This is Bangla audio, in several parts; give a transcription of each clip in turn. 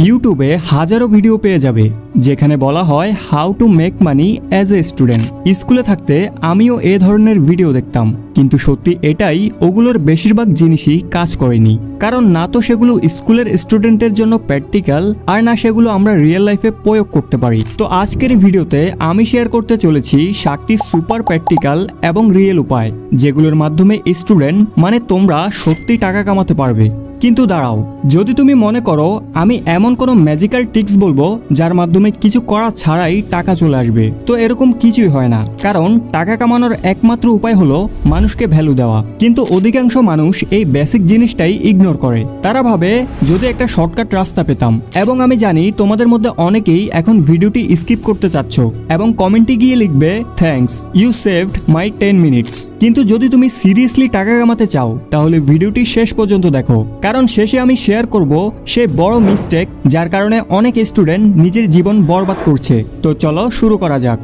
ইউটিউবে হাজারো ভিডিও পেয়ে যাবে যেখানে বলা হয় how to make money as a student. স্কুলে থাকতে আমিও এ ধরনের ভিডিও দেখতাম, কিন্তু সত্যি এটাই ওগুলোর বেশিরভাগ জিনিসই কাজ করেনি। কারণ না তো সেগুলো স্কুলের স্টুডেন্টের জন্য প্র্যাকটিক্যাল, আর না সেগুলো আমরা রিয়েল লাইফে প্রয়োগ করতে পারি। তো আজকের ভিডিওতে আমি শেয়ার করতে চলেছি 7টি সুপার প্র্যাকটিক্যাল এবং রিয়েল উপায় যেগুলোর মাধ্যমে স্টুডেন্ট মানে তোমরা সত্যি টাকা কামাতে পারবে। কিন্তু দাঁড়াও, যদি তুমি মনে করো আমি এমন কোনো ম্যাজিক্যাল টিপস বলবো যার মাধ্যমে কিছু করা ছাড়াই টাকা চলে আসবে, তো এরকম কিছুই হয় না। কারণ টাকা কামানোর একমাত্র উপায় হলো মানুষকে ভ্যালু দেওয়া। কিন্তু অধিকাংশ মানুষ এই বেসিক জিনিসটাই ইগনোর করে। তারা ভাবে যদি একটা শর্টকাট রাস্তা পেতাম। এবং আমি জানি তোমাদের মধ্যে অনেকেই এখন ভিডিওটি স্কিপ করতে চাচ্ছ এবং কমেন্টে গিয়ে লিখবে thanks you saved my 10 minutes. কিন্তু যদি তুমি সিরিয়াসলি টাকা কামাতে চাও তাহলে ভিডিওটি শেষ পর্যন্ত দেখো, কারণ শেষে আমি শেয়ার করব সেই বড় মিস্টেক যার কারণে অনেক স্টুডেন্ট নিজের জীবন বরবাদ করছে। তো চলো শুরু করা যাক।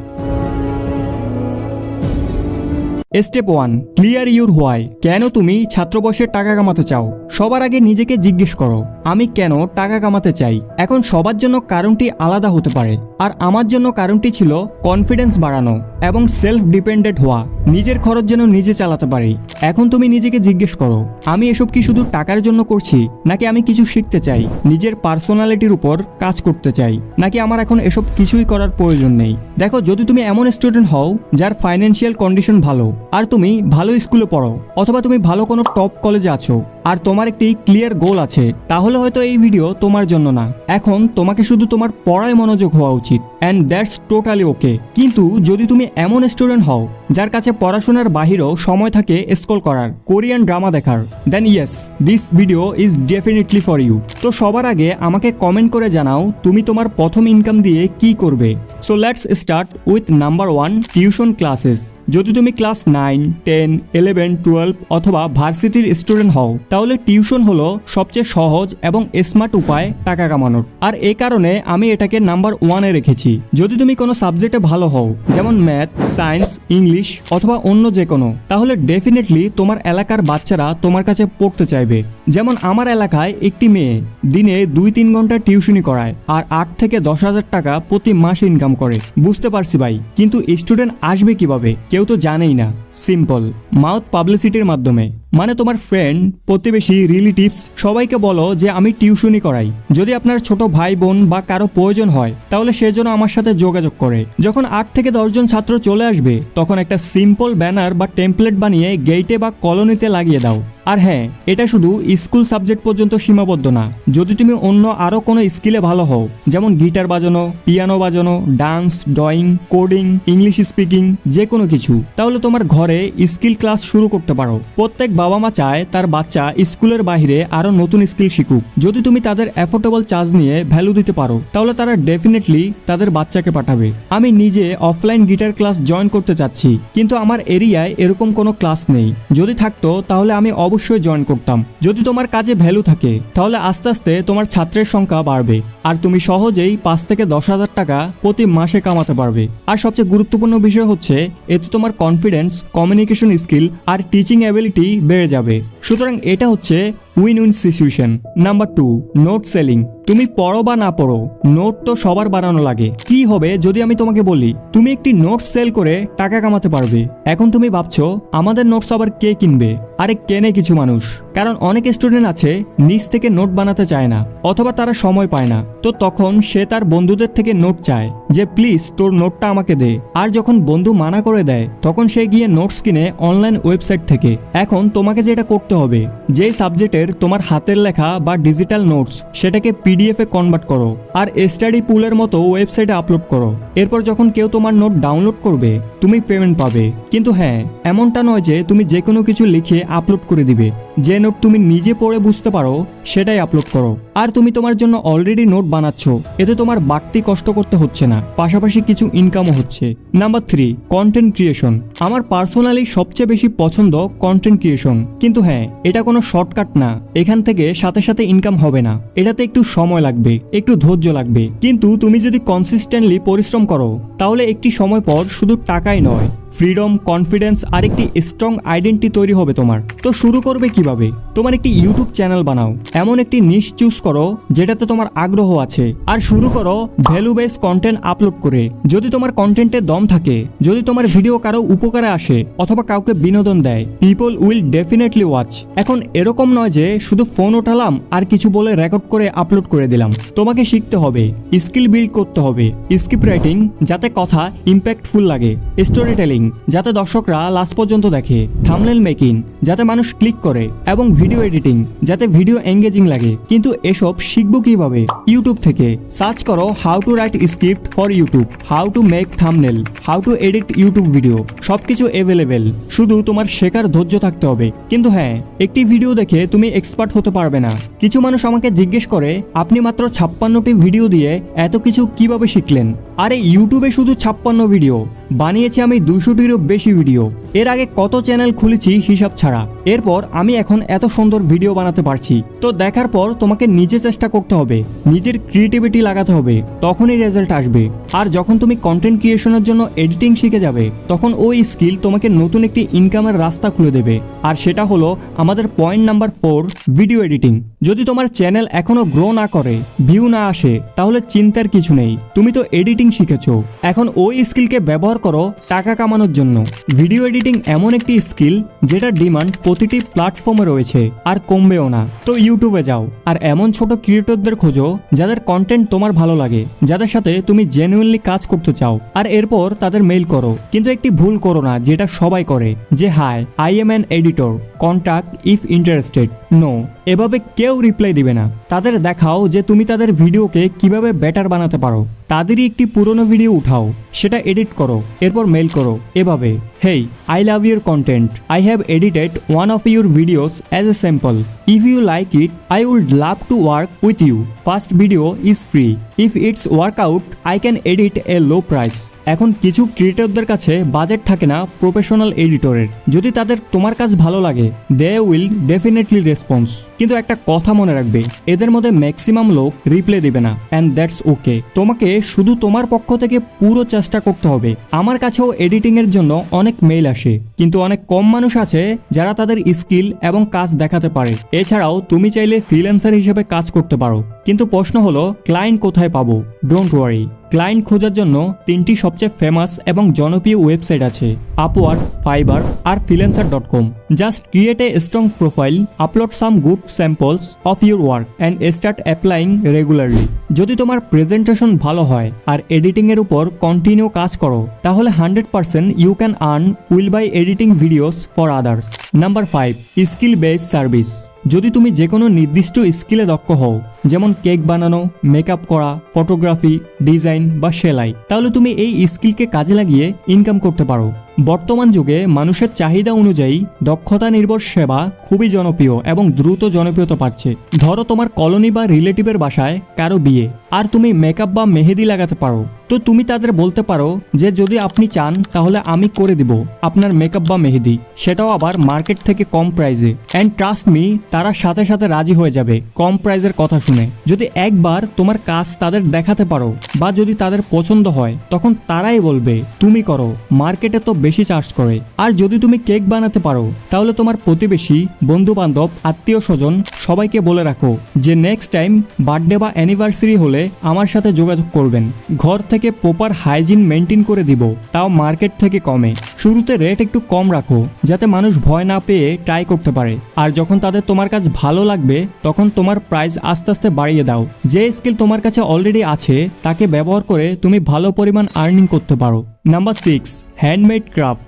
Step 1, clear your why. কেন তুমি ছাত্র বয়সে টাকা কামাতে চাও? সবার আগে নিজেকে জিজ্ঞেস করো আমি কেন টাকা কামাতে চাই। এখন সবার জন্য কারণটি আলাদা হতে পারে, আর আমার জন্য কারণটি ছিল কনফিডেন্স বাড়ানো এবং সেলফ ডিপেন্ডেন্ট হওয়া, নিজের খরচ যেন নিজে চালাতে পারি। এখন তুমি নিজেকে জিজ্ঞেস করো আমি এসব কি শুধু টাকার জন্য করছি, নাকি আমি কিছু শিখতে চাই, নিজের পার্সোনালিটির উপর কাজ করতে চাই, নাকি আমার এখন এসব কিছুই করার প্রয়োজন নেই। দেখো, যদি তুমি এমন স্টুডেন্ট হও যার ফাইন্যান্সিয়াল কন্ডিশন ভালো, আর তুমি ভালো স্কুলে পড়ো, অথবা তুমি ভালো কোনো টপ কলেজে আছো, আর তোমার একটি ক্লিয়ার গোল আছে, তাহলে হয়তো এই ভিডিও তোমার জন্য না। এখন তোমাকে শুধু তোমার পড়ায় মনোযোগ হওয়া উচিত, অ্যান্ড দ্যাটস টোটালি ওকে। কিন্তু যদি তুমি এমন স্টুডেন্ট হও যার কাছে পড়াশোনার বাহিরেও সময় থাকে স্ক্রল করার, কোরিয়ান ড্রামা দেখার, then yes, this video is definitely for you. তো সবার আগে আমাকে কমেন্ট করে জানাও তুমি তোমার প্রথম ইনকাম দিয়ে কি করবে। So let's start with number 1, tuition classes. যদি তুমি ক্লাস 9, 10, 11, 12 অথবা ভার্সিটির স্টুডেন্ট হও, তাহলে টিউশন হলো সবচেয়ে সহজ এবং স্মার্ট উপায় টাকা কামানোর। আর এই কারণে আমি এটাকে নাম্বার 1-এ রেখেছি। যদি তুমি কোনো সাবজেক্টে ভালো হও, যেমন ম্যাথ, সায়েন্স, ইংলিশ অথবা অন্য যে কোনো, তাহলে ডেফিনেটলি তোমার এলাকার বাচ্চারা তোমার কাছে পড়তে চাইবে। যেমন আমার এলাকায় একটি মেয়ে দিনে 2-3 ঘন্টা টিউশনি করায়, আর 8 থেকে 10,000 টাকা প্রতি মাসে ইনকাম করে। বুঝতে পারছি ভাই, কিন্তু স্টুডেন্ট আসবে কিভাবে? কেউ তো জানেই না। সিম্পল, মাউথ পাবলিসিটির মাধ্যমে। মানে তোমার ফ্রেন্ড, প্রতিবেশী, রিলেটিভস সবাইকে বলো যে আমি টিউশনি করাই। যদি আপনার ছোট ভাই বোন বা কারো প্রয়োজন হয়, তাহলে সে যেন আমার সাথে যোগাযোগ করে। যখন 8 থেকে 10 জন ছাত্র চলে আসবে, তখন একটা সিম্পল ব্যানার বা টেমপ্লেট বানিয়ে গেটে বা কলোনিতে লাগিয়ে দাও। আর হ্যাঁ, এটা শুধু স্কুল সাবজেক্ট পর্যন্ত সীমাবদ্ধ না। যদি তুমি অন্য আরো কোনো স্কিলে ভালো হও, যেমন গিটার বাজানো, পিয়ানো বাজানো, dance, drawing, coding, English speaking, যে কোনো কিছু, তাহলে তোমার ঘরে স্কিল ক্লাস শুরু করতে পারো। প্রত্যেক বাবা মা চায় তার বাচ্চা স্কুলের বাইরে আরো নতুন স্কিল শিখুক। যদি তুমি তাদের অ্যাফোর্ডেবল চার্জ নিয়ে ভ্যালু দিতে পারো, তাহলে তারা ডেফিনেটলি তাদের বাচ্চাকে পাঠাবে। আমি নিজে অফলাইন গিটার ক্লাস জয়েন করতে চাচ্ছি, কিন্তু আমার এরিয়ায় এরকম কোনো ক্লাস নেই। যদি থাকতো তাহলে আমি অবশ্যই জয়েন করতাম। যদি তোমার কাজে ভ্যালু থাকে, তাহলে আস্তে আস্তে তোমার ছাত্রের সংখ্যা বাড়বে, আর তুমি সহজেই 5 থেকে 10,000 টাকা প্রতি মাসে কামাতে পারবে। আর সবচেয়ে গুরুত্বপূর্ণ বিষয় হচ্ছে এতে তোমার কনফিডেন্স, কমিউনিকেশন স্কিল আর টিচিং অ্যাবিলিটি বেড়ে যাবে। সুতরাং এটা হচ্ছে win win situation. Number 2, note selling. তুমি পড়ো বা না পড়ো, নোট তো সবার বানানো লাগে। কি হবে যদি আমি তোমাকে বলি তুমি একটি নোট সেল করে টাকা কামাতে পারবে? এখন তুমি ভাবছো আমাদের নোটস আবার কে কিনবে? আরে কেনে কিছু মানুষ, কারণ অনেক স্টুডেন্ট আছে নিজ থেকে নোট বানাতে চায় না, অথবা তারা সময় পায় না। তো তখন সে তার বন্ধুদের থেকে নোট চায় যে প্লিজ তোর নোটটা আমাকে দে। আর যখন বন্ধু মানা করে দেয়, তখন সে গিয়ে নোটস কিনে অনলাইন ওয়েবসাইট থেকে। এখন তোমাকে যেটা করতে হবে, যে সাবজেক্টের তোমার হাতের লেখা বা ডিজিটাল নোটস, সেটাকে পিডিএফ এ কনভার্ট করো আর স্টাডি পুলের মতো ওয়েবসাইটে আপলোড করো। এরপর যখন কেউ তোমার নোট ডাউনলোড করবে, তুমি পেমেন্ট পাবে। কিন্তু হ্যাঁ, এমনটা নয় যে তুমি যে কোনো কিছু লিখে আপলোড করে দিবে। যে নোট তুমি নিজে পড়ে বুঝতে পারো সেটাই আপলোড করো। আর তুমি তোমার জন্য অলরেডি নোট বানাচ্ছ, এতে তোমার বাড়তি কষ্ট করতে হচ্ছে না, পাশাপাশি কিছু ইনকামও হচ্ছে। Number 3, content creation. আমার পার্সোনালি সবচেয়ে বেশি পছন্দ কন্টেন্ট ক্রিয়েশন। কিন্তু হ্যাঁ, এটা কোনো শর্টকাট না। এখান থেকে সাথে সাথে ইনকাম হবে না, এটাতে একটু সময় লাগবে, একটু ধৈর্য লাগবে। কিন্তু তুমি যদি কনসিস্টেন্টলি পরিশ্রম করো, তাহলে একটি সময় পর শুধু টাকাই নয়, ফ্রিডম, কনফিডেন্স আর একটি স্ট্রং আইডেন্টিটি তৈরি হবে তোমার। তো শুরু করবে কিভাবে? তোমার একটি ইউটিউব চ্যানেল বানাও, এমন একটি নিশ চুজ করো যেটাতে তোমার আগ্রহ আছে, আর শুরু করো ভ্যালু বেস কন্টেন্ট আপলোড করে। যদি তোমার কন্টেন্টে দম থাকে, যদি তোমার ভিডিও কারো উপকারে আসে অথবা কাউকে বিনোদন দেয়, পিপল উইল ডেফিনেটলি ওয়াচ। এখন এরকম নয় যে শুধু ফোন ওঠালাম আর কিছু বলে রেকর্ড করে আপলোড করে দিলাম। তোমাকে শিখতে হবে, স্কিল বিল্ড করতে হবে, স্ক্রিপ্ট রাইটিং যাতে কথা ইম্প্যাক্টফুল লাগে, স্টোরি টেলিং যাতে দর্শকরা লাস্ট পর্যন্ত দেখে, থাম্বনেল মেকিং যাতে মানুষ ক্লিক করে, এবং ভিডিও এডিটিং যাতে ভিডিও এঙ্গেজিং লাগে। কিন্তু এসব শিখবো কিভাবে? ইউটিউব থেকে। সার্চ করো how to right script for YouTube, how to make thumbnail, how to edit YouTube video, সবকিছু অ্যাভেলেবেল। শুধু তোমার শেখার ধৈর্য থাকতে হবে। কিন্তু হ্যাঁ, একটি ভিডিও দেখে তুমি এক্সপার্ট হতে পারবে না। কিছু মানুষ আমাকে জিজ্ঞেস করে, আপনি মাত্র 56টি ভিডিও দিয়ে এত কিছু কিভাবে শিখলেন? আরে ইউটিউবে শুধু 56 ভিডিও বানিয়েছি আমি, 200টিরও বেশি ভিডিও। এর আগে কত চ্যানেল খুলেছি হিসাব ছাড়া। এরপর আমি এখন এত সুন্দর ভিডিও বানাতে পারছি। তো দেখার পর তোমাকে নিজে চেষ্টা করতে হবে, নিজের ক্রিয়েটিভিটি লাগাতে হবে, তখনই রেজাল্ট আসবে। আর যখন তুমি কন্টেন্ট ক্রিয়েশনের জন্য এডিটিং শিখে যাবে, তখন ওই স্কিল তোমাকে নতুন একটি ইনকামের রাস্তা খুলে দেবে। আর সেটা হলো আমাদের পয়েন্ট নাম্বার 4, ভিডিও এডিটিং। যদি তোমার চ্যানেল এখনো গ্রো না করে, ভিউ না আসে, তাহলে চিন্তার কিছু নেই, তুমি তো এডিটিং শিখেছো। এখন ওই স্কিলকে ব্যবহার করো টাকা কামানোর জন্য। ভিডিও এডিটিং এমন একটি স্কিল যেটা ডিমান্ড প্রতিটি প্ল্যাটফর্মে রয়েছে, আর কমবেও না। তো ইউটিউবে যাও আর এমন ছোট ক্রিয়েটরদের খোঁজো যাদের কন্টেন্ট তোমার ভালো লাগে, যাদের সাথে তুমি জেনুইনলি কাজ করতে চাও, আর এরপর তাদের মেইল করো। কিন্তু একটি ভুল করো না যেটা সবাই করে, যে hi I am an editor, contact if interested. No, এভাবে কেউ রিপ্লাই দিবে না। তাদের দেখাও যে তুমি তাদের ভিডিওকে কিভাবে বেটার বানাতে পারো। তাদেরই একটি পুরনো ভিডিও উঠাও, সেটা এডিট করো, এরপর মেইল করো এভাবে, hey I love your content, I have edited one of your videos as a sample, if you like it I would love to work with you, first video is free, if it's work out I can edit a low price. এখন কিছু ক্রিয়েটরদের কাছে বাজেট থাকে না প্রফেশনাল এডিটরের। যদি তাদের তোমার কাজ ভালো লাগে, দে উইল ডেফিনেটলি রেসপন্স। কিন্তু একটা কথা মনে রাখবে, এদের মধ্যে ম্যাক্সিমাম লোক রিপ্লাই দিবে না, অ্যান্ড দ্যাটস ওকে। তোমাকে শুধু তোমার পক্ষ থেকে পুরো চেষ্টা করতে হবে। আমার কাছেও এডিটিং এর জন্য অনেক মেইল আসে, কিন্তু অনেক কম মানুষ আছে যারা তাদের স্কিল এবং কাজ দেখাতে পারে। এছাড়াও তুমি চাইলে ফ্রিল্যান্সার হিসেবে কাজ করতে পারো, কিন্তু প্রশ্ন হলো ক্লায়েন্ট কোথায় পাবো? ডোন্ট ওয়ারি, ক্লায়েন্ট খোঁজার জন্য 3টি সবচেয়ে ফেমাস এবং জনপ্রিয় ওয়েবসাইট আছে, আপওয়ার্ক, ফাইবার আর freelancer.com। Just create a strong profile, upload some good samples of your work and start applying regularly. যদি তোমার প্রেজেন্টেশন ভালো হয় আর এডিটিং এর উপর কন্টিনিউ কাজ করো, তাহলে 100% you can earn will by editing videos for others. Number 5, skill based service. যদি তুমি যে কোনো নির্দিষ্ট স্কিলে দক্ষ হও, যেমন কেক বানানো, মেকআপ করা, ফটোগ্রাফি, ডিজাইন বা সেলাই, তাহলে তুমি এই স্কিলকে কাজে লাগিয়ে ইনকাম করতে পারো। বর্তমান যুগে মানুষের চাহিদা অনুযায়ী দক্ষতা নির্ভর সেবা খুবই জনপ্রিয় এবং দ্রুত জনপ্রিয়তা পাচ্ছে। ধরো তোমার কলোনি বা রিলেটিভের বাসায় কারো বিয়ে, আর তুমি মেকআপ বা মেহেদি লাগাতে পারো। তো তুমি তাদের বলতে পারো যে যদি আপনি চান তাহলে আমি করে দিব আপনার মেকআপ বা মেহেদি, সেটাও আবার মার্কেট থেকে কম প্রাইসে। অ্যান্ড ট্রাস্ট মি, তারা সাথে সাথে রাজি হয়ে যাবে কম প্রাইসের কথা শুনে। যদি একবার তোমার কাজ তাদের দেখাতে পারো বা যদি তাদের পছন্দ হয়, তখন তারাই বলবে তুমি করো, মার্কেটে তো বেশি চার্জ করে। আর যদি তুমি কেক বানাতে পারো, তাহলে তোমার প্রতিবেশী, বন্ধু বান্ধব, আত্মীয় স্বজন সবাইকে বলে রাখো যে নেক্সট টাইম বার্থডে বা অ্যানিভার্সারি হলে আমার সাথে যোগাযোগ করবেন। ঘর থেকে প্রপার হাইজিন মেনটেন করে দিব, তাও মার্কেট থেকে কমে। শুরুতে রেট একটু কম রাখো যাতে মানুষ ভয় না পেয়ে ট্রাই করতে পারে। আর যখন তাদের তোমার কাজ ভালো লাগবে, তখন তোমার প্রাইস আস্তে আস্তে বাড়িয়ে দাও। যে স্কিল তোমার কাছে অলরেডি আছে তাকে ব্যবহার করে তুমি ভালো পরিমাণ আর্নিং করতে পারো। Number 6, handmade craft.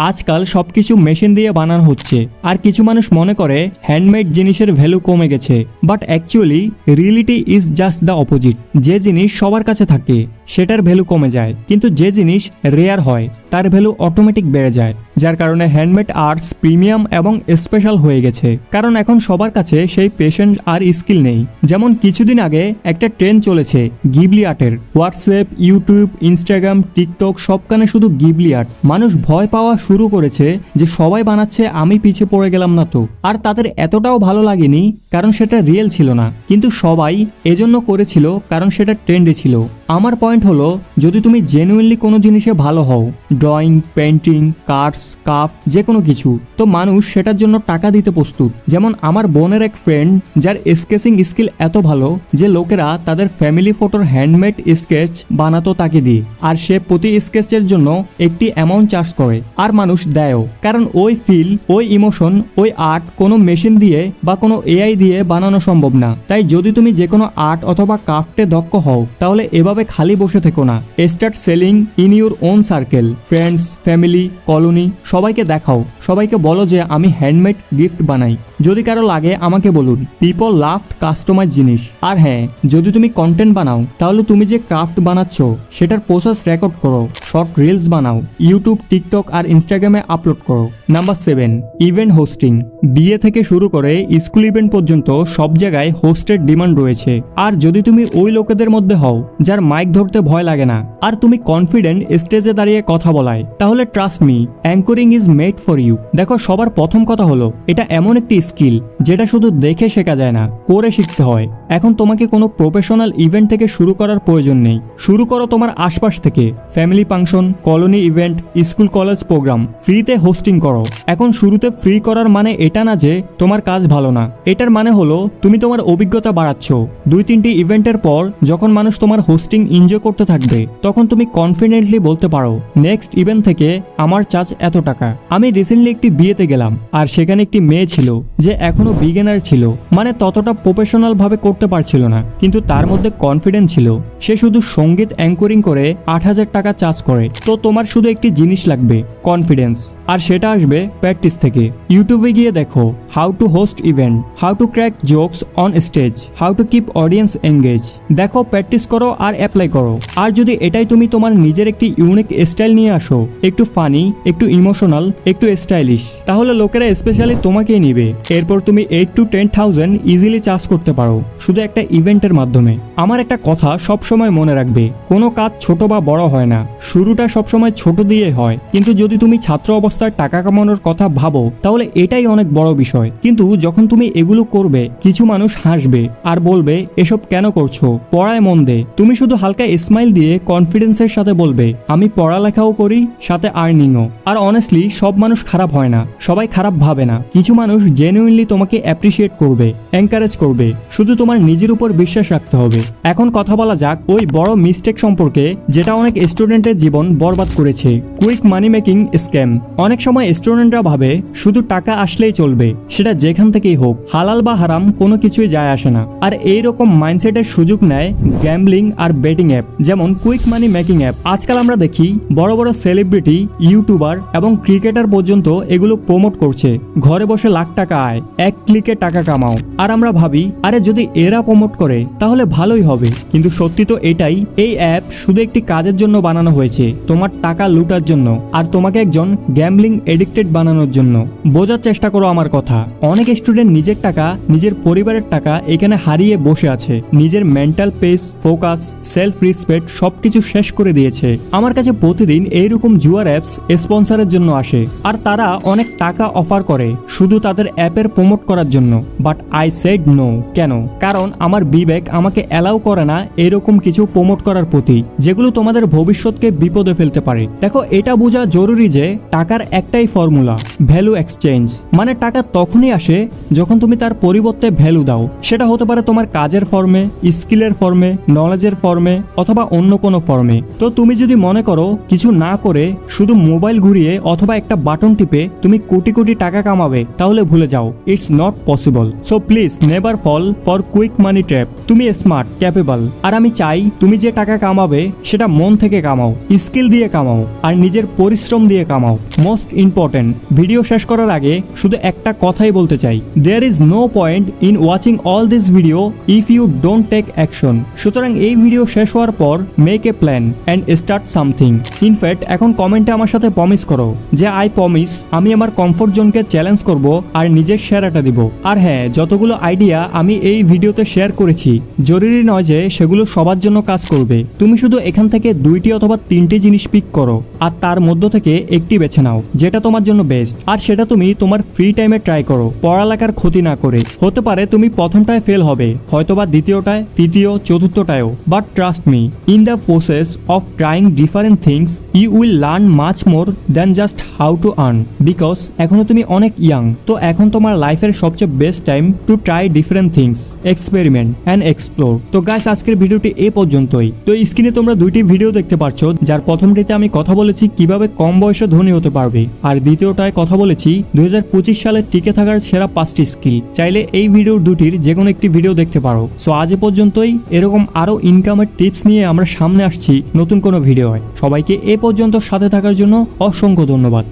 আজকাল সবকিছু মেশিন দিয়ে বানানো হচ্ছে, আর কিছু মানুষ মনে করে হ্যান্ডমেড জিনিসের ভ্যালু কমে গেছে, but actually reality is just the opposite. যে জিনিস সবার কাছে থাকে সেটার ভ্যালু কমে যায়, কিন্তু যে জিনিস রেয়ার হয় তার ভ্যালু অটোমেটিক বেড়ে যায়। যার কারণে হ্যান্ডমেড আর্টস প্রিমিয়াম এবং স্পেশাল হয়ে গেছে, কারণ এখন সবার কাছে সেই পেশেন্স আর স্কিল নেই। যেমন কিছুদিন আগে একটা ট্রেন্ড চলেছে গিবলি আর্টের। হোয়াটসঅ্যাপ, ইউটিউব, ইনস্টাগ্রাম, টিকটক সবখানে শুধু গিবলি আর্ট। মানুষ ভয় পাওয়া শুরু করেছে যে সবাই বানাচ্ছে, আমি পিছিয়ে পড়ে গেলাম না তো। আর তাদের এতটাও ভালো লাগেনি কারণ সেটা রিয়েল ছিল না, কিন্তু সবাই এজন্য করেছিল কারণ সেটা ট্রেন্ডে ছিল। আমার পয়েন্ট হলো, যদি তুমি জেনুইনলি কোনো জিনিসে ভালো হও, ড্রয়িং, পেন্টিং, কার্ডস, কাপ, যে কোনো কিছু, তো মানুষ সেটার জন্য টাকা দিতে প্রস্তুত। যেমন আমার বোনের এক ফ্রেন্ড যার স্কেচিং স্কিল এত ভালো যে লোকেরা তাদের ফ্যামিলি ফটোর হ্যান্ডমেড স্কেচ বানাতো তাকে দিয়ে, আর সে প্রতি স্কেচের জন্য একটি অ্যামাউন্ট চার্জ করে, আর মানুষ দেয়ও, কারণ ওই ফিল, ওই ইমোশন, ওই আর্ট কোনো মেশিন দিয়ে বা কোনো এআই দিয়ে বানানো সম্ভব না। তাই যদি তুমি যে কোনো আর্ট অথবা ক্রাফটে দক্ষ হও, তাহলে এভাবে খালি বসে থেকো না। Start selling in your own circle, friends, family, colony, সবাইকে দেখাও, সবাইকে বলো যে আমি হ্যান্ডমেড গিফট বানাই। যদি কারো লাগে আমাকে বলুন। পিপল লাভ কাস্টমাইজ জিনিস। আর হ্যাঁ, যদি তুমি কন্টেন্ট বানাও, তাহলে তুমি যে ক্রাফট বানাচ্ছ সেটার প্রসেস রেকর্ড করো, শর্ট রিলস বানাও, ইউটিউব, টিকটক আর ইনস্টাগ্রামে আপলোড করো। Number 7, event hosting. বিয়ে থেকে শুরু করে স্কুল ইভেন্ট পর্যন্ত সব জায়গায় হোস্টের ডিমান্ড রয়েছে। আর যদি তুমি ওই লোকেদের মধ্যে হও যার মাইক ধরতে ভয় লাগে না, আর তুমি কনফিডেন্ট স্টেজে দাঁড়িয়ে কথা বলায়, তাহলে trust me, anchoring is made for you. দেখো, সবার প্রথম কথা হলো, এটা এমন একটি স্কিল যেটা শুধু দেখে শেখা যায় না, করে শিখতে হয়। এখন তোমাকে কোনো প্রফেশনাল ইভেন্ট থেকে শুরু করার প্রয়োজন নেই। শুরু করো তোমার আশপাশ থেকে, family function, colony event, school college program, ফ্রিতে হোস্টিং করো। এখন শুরুতে ফ্রি করার মানে এটা না যে তোমার কাজ ভালো না, এটার মানে হলো তুমি তোমার অভিজ্ঞতা বাড়াচ্ছ। 2-3টি ইভেন্টের পর যখন মানুষ তোমার হোস্টিং এনজয় করতে থাকবে, তখন তুমি কনফিডেন্টলি বলতে পারো, নেক্সট ইভেন্ট থেকে আমার চার্জ এত টাকা। আমি রিসেন্টলি একটি বিয়েতে গেলাম, আর সেখানে একটি মেয়ে ছিল যে এখনো বিগিনার ছিল, মানে ততটা প্রফেশনাল ভাবে করতে পারছিল না, কিন্তু তার মধ্যে কনফিডেন্স ছিল। সে শুধু সঙ্গীত অ্যাঙ্করিং করে 8,000 টাকা চার্জ করে। তো তোমার শুধু একটি জিনিস লাগবে, কনফিডেন্স, আর সেটা আসবে প্র্যাকটিস থেকে। ইউটিউবে গিয়ে দেখো how to host event, how to crack jokes on stage, how to keep audience engage. দেখো, প্র্যাকটিস করো আর অ্যাপ্লাই করো। আর যদি এটাই তুমি তোমার নিজের একটি ইউনিক স্টাইল নিয়ে আসো, একটু ফানি, একটু ইমোশনাল, একটু স্টাইলিশ, তাহলে লোকেরা স্পেশালি তোমাকেই নিবে। এরপর তুমি 8 to 10,000 ইজিলি চার্জ করতে পারো শুধু একটা ইভেন্টের মাধ্যমে। আমার একটা কথা সবসময় মনে রাখবে, কোনো কাজ ছোট বা বড় হয় না, শুরুটা সবসময় ছোট দিয়ে হয়। কিন্তু যদি তুমি ছাত্র অবস্থায় টাকা কামানোর কথা ভাবো, তাহলে এটাই অনেক বড় বিষয়। কিন্তু যখন তুমি এগুলো করবে, কিছু মানুষ হাসবে আর বলবে এসব কেন করছো, পড়ায় মন দে। তুমি শুধু হালকা স্মাইল দিয়ে কনফিডেন্সের সাথে বলবে আমি পড়ালেখাও করি, সাথে আর্নিংও। আর অনেস্টলি সব মানুষ খারাপ হয় না, সবাই খারাপ ভাবে না। কিছু মানুষ জেনুইনলি তোমাকে অ্যাপ্রিসিয়েট করবে, এনকারেজ করবে, শুধু তোমার নিজের উপর বিশ্বাস রাখতে হবে। এখন কথা বলা যাক ওই বড় মিস্টেক সম্পর্কে যেটা অনেক স্টুডেন্টের জীবন বরবাদ করেছে, কুইক মানি মেকিং স্ক্যাম। অনেক সময় স্টুডেন্টরা ভাবে শুধু টাকা আসলেই চলবে, সেটা যেখান থেকেই হোক, হালাল বা হারাম কোনো কিছুই যায় আসে না। আর এইরকম মাইন্ডসেটের সুযোগ নেয় গ্যাম্বলিং আর বেটিং অ্যাপ, যেমন কুইক মানি মেকিং অ্যাপ। আজকাল আমরা দেখি বড় বড় সেলিব্রিটি, ইউটিউবার এবং ক্রিকেটার পর্যন্ত এগুলো প্রমোট করছে, ঘরে বসে লাখ টাকা আয়, এক ক্লিকে টাকা কামাও। আর আমরা ভাবি আরে যদি এরা প্রমোট করে তাহলে ভালোই হবে, কিন্তু সত্যি তো এটাই। এই অ্যাপ শুধু একটি কাজের জন্য বানানো হয়েছে, তোমার টাকা লুটার জন্য, আর তোমাকে একজন গ্যাম্বলিং এডিক্টেড বানানোর জন্য। বোঝার চেষ্টা করো আমার কথা। অনেক স্টুডেন্ট নিজের টাকা, নিজের পরিবারের টাকা এখানে হারিয়ে বসে আছে, নিজের mental pace, focus, self respect সবকিছু শেষ করে দিয়েছে। আমার কাছে প্রতিদিন এইরকম জুয়ার অ্যাপস স্পন্সরের জন্য আসে, আর তারা অনেক টাকা অফার করে শুধু তাদের অ্যাপের প্রমোট করার জন্য। But I said no. কেন? কারণ আমার বিবেক আমাকে অ্যালাউ করে না এরকম কিছু প্রমোট করার প্রতি, যেগুলো তোমাদের ভবিষ্যৎকে বিপদে ফেলতে পারে। দেখো, এটা বোঝা জরুরি যে টাকার একটাই ফর্মুলা, ভ্যালু এক্সচেঞ্জ। মানে টাকা তখনই আসে যখন তুমি তার পরিবর্তে ভ্যালু দাও। সেটা হতে পারে তোমার কাজের ফর্মে, স্কিলের ফর্মে, নলেজের ফর্মে, অথবা অন্য কোনো ফর্মে। তো তুমি যদি মনে করো কিছু না করে শুধু মোবাইল ঘুরিয়ে অথবা একটা বাটন টিপে তুমি কোটি কোটি টাকা কামাবে, তাহলে ভুলে যাও, it's not possible. So please never fall for quick money trap. তুমি স্মার্ট, ক্যাপেবল, আর আমি চাই তুমি যে টাকা কামাবে সেটা মন থেকে কামাও, স্কিল দিয়ে কামাও, আর নিজের পরিশ্রম দিয়ে কামাও। মোস্ট ইম্পর্টেন্ট, ভিডিও শেষ করার আগে শুধু একটা কথাই বলতে চাই, there is no point in watching all this video if you don't take action. সুতরাং এই ভিডিও শেষ হওয়ার পর make a plan and start something. In fact এখন কমেন্টে আমার সাথে প্রমিস করো যে আই প্রমিস আমি আমার কমফোর্ট জোনকে চ্যালেঞ্জ করব আর নিজের সেরাটা দিব। আর হ্যাঁ, যতগুলো আইডিয়া আমি এই ভিডিওতে শেয়ার করেছি, জরুরি নয় যে সেগুলো সবার জন্য কাজ করবে। তুমি শুধু এখান থেকে 2টি অথবা 3টি জিনিস পিক করো, আর তার মধ্য থেকে একটি বেছে নাও যেটা তোমার জন্য বেস্ট, আর সেটা তুমি তোমার ফ্রি টাইমে ট্রাই করো, পড়ালেখার ক্ষতি না করে। হতে পারে তুমি প্রথমটায় ফেল হবে, হয়তোবা দ্বিতীয়টায়, তৃতীয়, চতুর্থটায়ও, but trust me, in the process of trying different things you will learn much more than just how to earn. Because এখনো তুমি অনেক ইয়াং, তো এখন তোমার লাইফের সবচেয়ে best time to try different things, experiment and explore. তো গাইস, আজকের ভিডিওটি এই পর্যন্তই। তো স্ক্রিনে তোমরা দুইটি ভিডিও দেখতে পাচ্ছ, যার প্রথমটিতে আমি কথা বলেছি কিভাবে কম বয়সে ধনী হতে পারবে, আর দ্বিতীয়টায় কথা বলেছি 2025 সালে টিকে থাকার সেরা 5টি স্কিল। চাইলে এই ভিডিও দুটির যে কোনো একটি ভিডিও দেখতে পারো। সো আজ এ পর্যন্তই। এরকম আরো ইনকামের টিপস নিয়ে আমরা সামনে আসছি নতুন কোনো ভিডিও। সবাইকে এ পর্যন্ত সাথে থাকার জন্য অসংখ্য ধন্যবাদ।